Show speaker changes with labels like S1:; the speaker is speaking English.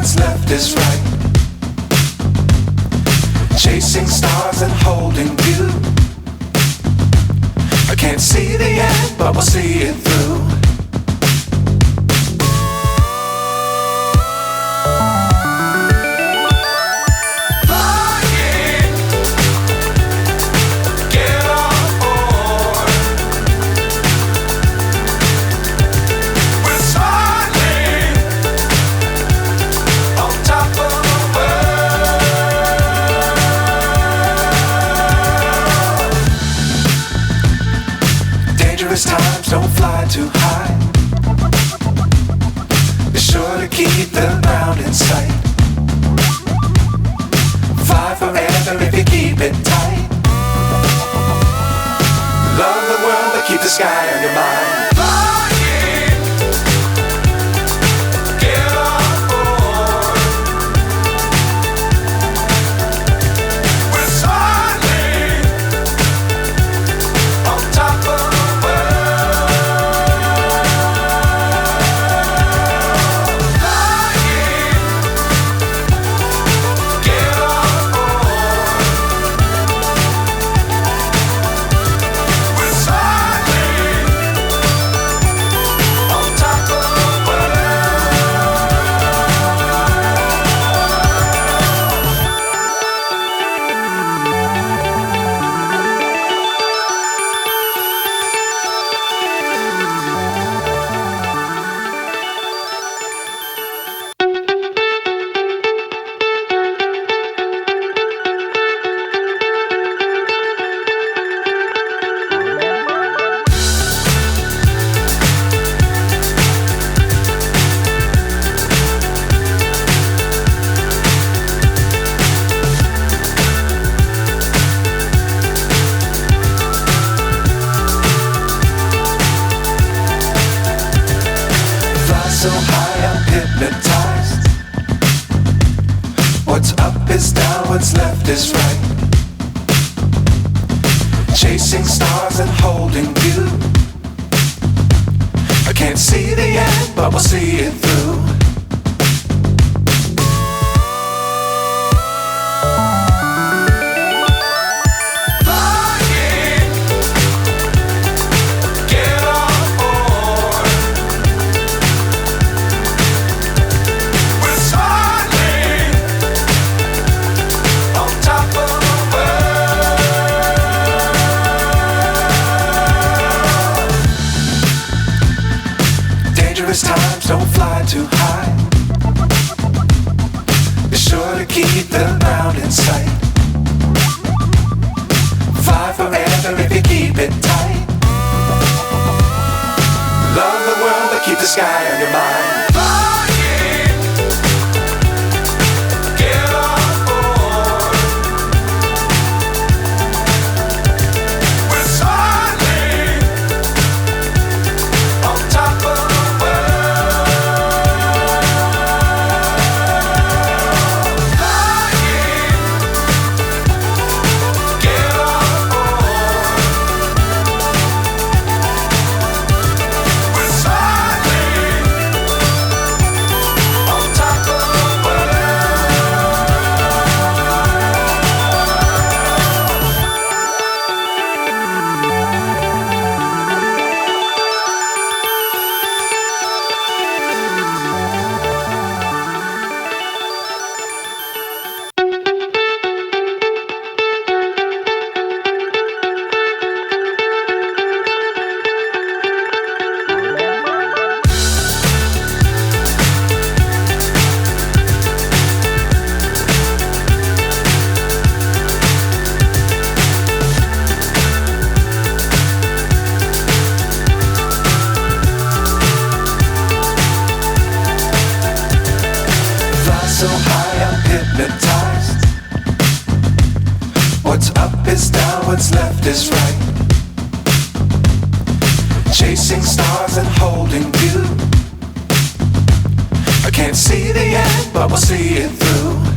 S1: what's left is right. Chasing stars and holding you. I can't see the end, but we'll see it through. Times don't fly too high. Be sure to keep the ground in sight. Fly forever if you keep it tight. Love the world but keep the sky on your mind. So high I'm hypnotized. What's up is down, what's left is right. Chasing stars and holding you. I can't see the end, but we'll see it through. Times don't fly too high. Be sure to keep the ground in sight. Fly forever if you keep it tight. Love the world but keep the sky on your mind. So high I'm hypnotized. What's up is down, what's left is right. Chasing stars and holding you. I can't see the end, but we'll see it through.